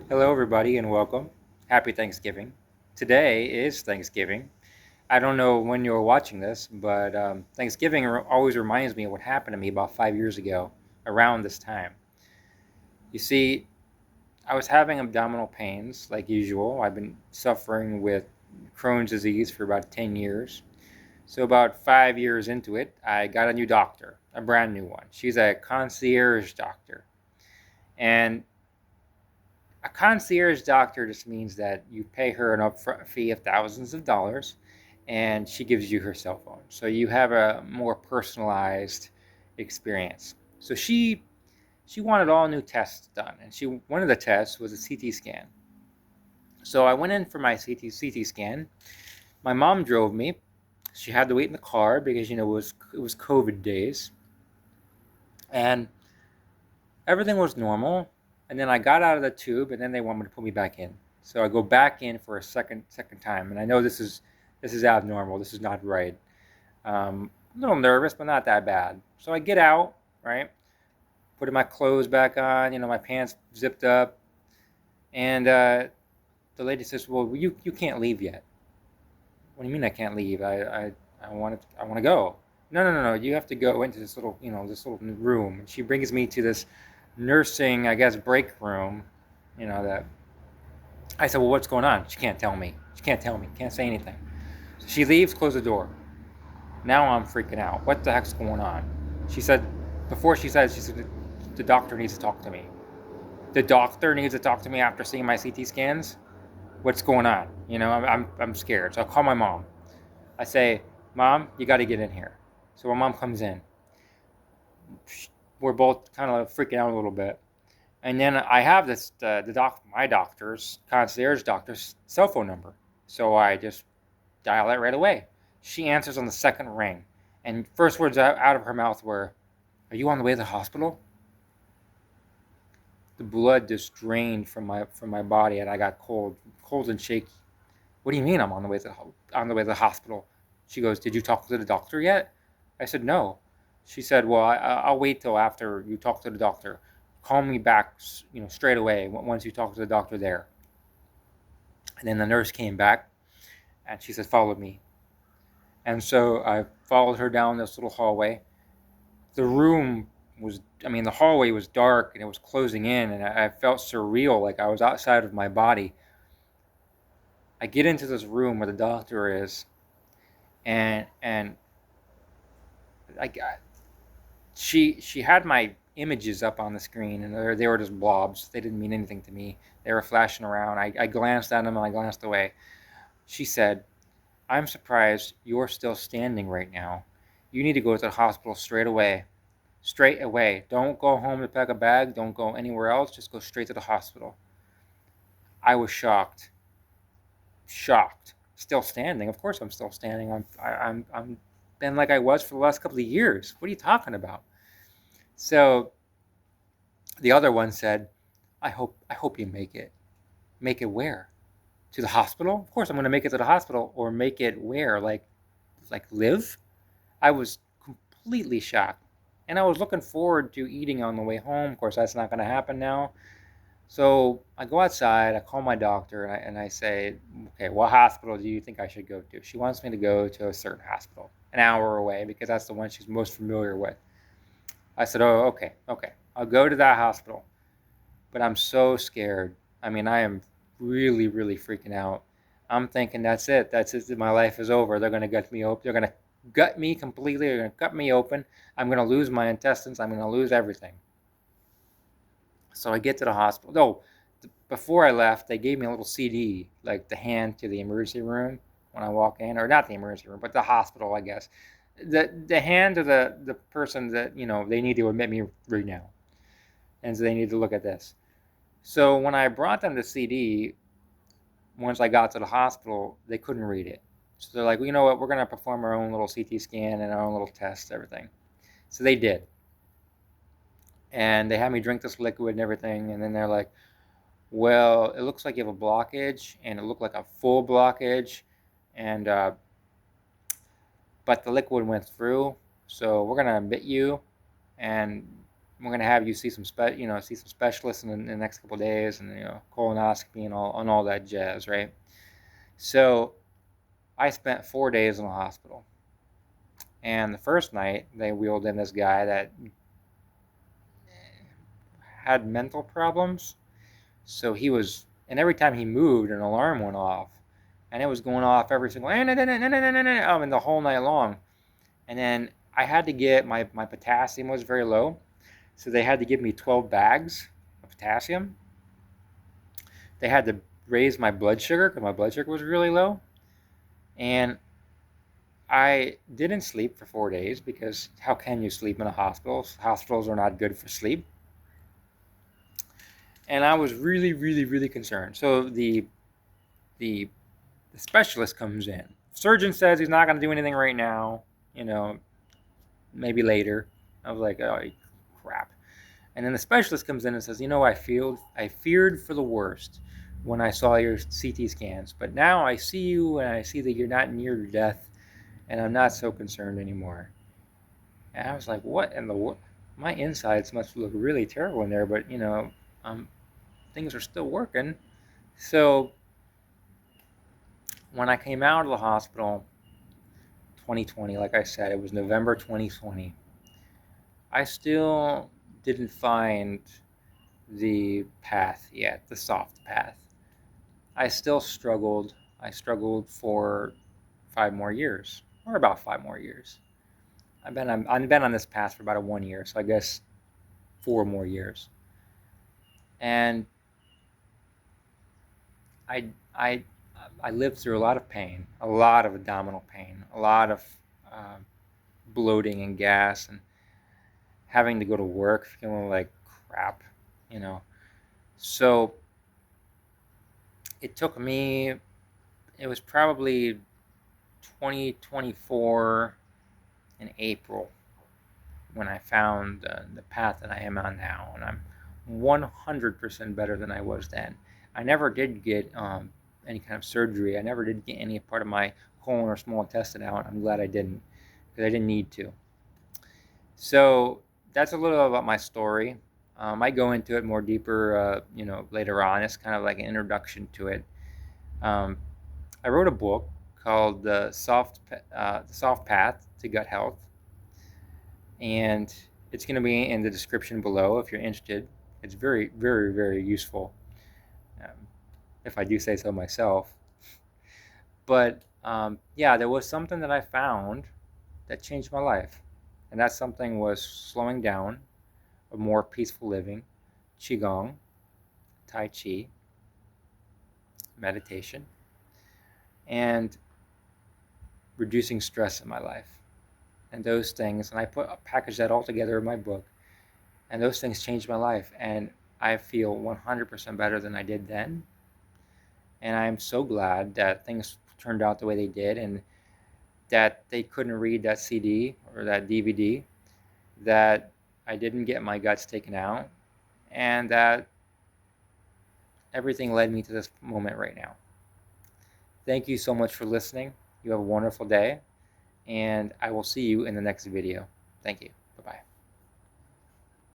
Hello, everybody, and welcome. Happy Thanksgiving. Today is Thanksgiving. I don't know when you're watching this, but Thanksgiving always reminds me of what happened to me about 5 years ago around this time. You see, I was having abdominal pains like usual. I've been suffering with Crohn's disease for about 10 years. So, about 5 years into it, I got a new doctor, a brand new one. She's a concierge doctor. And a concierge doctor just means that you pay her an upfront fee of thousands of dollars and she gives you her cell phone. So you have a more personalized experience. So she wanted all new tests done, and one of the tests was a CT scan. So I went in for my CT scan. My mom drove me. She had to wait in the car because it was COVID days, and everything was normal. And then I got out of the tube, and then they want me to put me back in. So I go back in for a second time, and I know this is abnormal. This is not right. A little nervous, but not that bad. So I get out, right? Putting my clothes back on, my pants zipped up, and the lady says, "Well, you can't leave yet." What do you mean I can't leave? I want to go. No, no, no, no. You have to go into this little room. And she brings me to this nursing, I guess, break room. That I said, well, what's going on? She can't tell me. She can't tell me. Can't say anything. So she leaves, close the door. Now I'm freaking out. What the heck's going on? She said, she said, the doctor needs to talk to me. The doctor needs to talk to me after seeing my CT scans? What's going on? I'm scared. So I call my mom. I say, Mom, you got to get in here. So my mom comes in. We're both kind of freaking out a little bit. And then I have my doctor's, concierge doctor's cell phone number. So I just dial it right away. She answers on the second ring. And first words out of her mouth were, "Are you on the way to the hospital?" The blood just drained from my body, and I got cold and shaky. What do you mean I'm on the way to the hospital? She goes, "Did you talk to the doctor yet?" I said, "No." She said, "Well, I'll wait till after you talk to the doctor. Call me back, straight away once you talk to the doctor there." And then the nurse came back, and she said, "Follow me." And so I followed her down this little hallway. The room the hallway was dark and it was closing in, and I felt surreal, like I was outside of my body. I get into this room where the doctor is, and I got she had my images up on the screen, and they were just blobs. They didn't mean anything to me. They were flashing around. I glanced at them and I glanced away. She said, "I'm surprised you're still standing right now. You need to go to the hospital straight away. Straight away. Don't go home to pack a bag. Don't go anywhere else. Just go straight to the hospital." I was shocked. Shocked. Still standing. Of course I'm still standing. I'm been like I was for the last couple of years. What are you talking about? So the other one said, I hope you make it. Make it where? To the hospital? Of course I'm gonna make it to the hospital, or make it where? Like live? I was completely shocked. And I was looking forward to eating on the way home. Of course, that's not going to happen now. So I go outside, I call my doctor, and I say, "Okay, what hospital do you think I should go to?" She wants me to go to a certain hospital, an hour away, because that's the one she's most familiar with. I said, "Oh, okay, okay. I'll go to that hospital." But I'm so scared. I am really, really freaking out. I'm thinking, that's it. That's it. My life is over. They're going to gut me open. They're going to gut me completely. They're going to cut me open. I'm going to lose my intestines. I'm going to lose everything. So I get to the hospital. No, before I left, they gave me a little CD, like to hand to the emergency room when I walk in, or not the emergency room, but the hospital, I guess. The hand to the person that they need to admit me right now, and so they need to look at this. So when I brought them the CD, once I got to the hospital, they couldn't read it. So they're like, well, you know what? We're going to perform our own little CT scan and our own little tests, everything. So they did. And they had me drink this liquid and everything. And then they're like, well, it looks like you have a blockage, and it looked like a full blockage. And, but the liquid went through. So we're going to admit you. And we're gonna have you see some see some specialists in the next couple of days, and colonoscopy and all that jazz, right? So I spent 4 days in the hospital, and the first night they wheeled in this guy that had mental problems. So he was, and every time he moved, an alarm went off, and it was going off every single, I mean, the whole night long. And then I had to get my potassium was very low, so they had to give me 12 bags of potassium. They had to raise my blood sugar because my blood sugar was really low, and I didn't sleep for 4 days because how can you sleep in a hospital? Hospitals are not good for sleep. And I was really, really, really concerned. So the specialist comes in. Surgeon says he's not going to do anything right now. Maybe later. I was like, oh crap. And then the specialist comes in and says, I feared for the worst when I saw your CT scans, but now I see you and I see that you're not near death, and I'm not so concerned anymore. And I was like, what in the world? My insides must look really terrible in there, but things are still working. So when I came out of the hospital, 2020, like I said, it was November 2020. I still didn't find the path yet, the soft path. I still struggled. I struggled for 5 more years, or about 5 more years. I've been on this path for about 1 year, so I guess 4 more years. And I lived through a lot of pain, a lot of abdominal pain, a lot of bloating and gas, and having to go to work feeling like crap, So it took me, it was probably 2024 in April when I found the path that I am on now, and I'm 100% better than I was then. I never did get any kind of surgery. I never did get any part of my colon or small intestine out. I'm glad I didn't, because I didn't need to. So that's a little about my story. I go into it more deeper, later on. It's kind of like an introduction to it. I wrote a book called The Soft Path to Gut Health, and it's going to be in the description below if you're interested. It's very, very, very useful, if I do say so myself. But yeah, there was something that I found that changed my life, and that something was slowing down, a more peaceful living, qigong, tai chi, meditation, and reducing stress in my life. And those things, and I packaged that all together in my book, and those things changed my life, and I feel 100% better than I did then. And I'm so glad that things turned out the way they did, and that they couldn't read that CD or that DVD, that I didn't get my guts taken out, and that everything led me to this moment right now. Thank you so much for listening. You have a wonderful day, and I will see you in the next video. Thank you.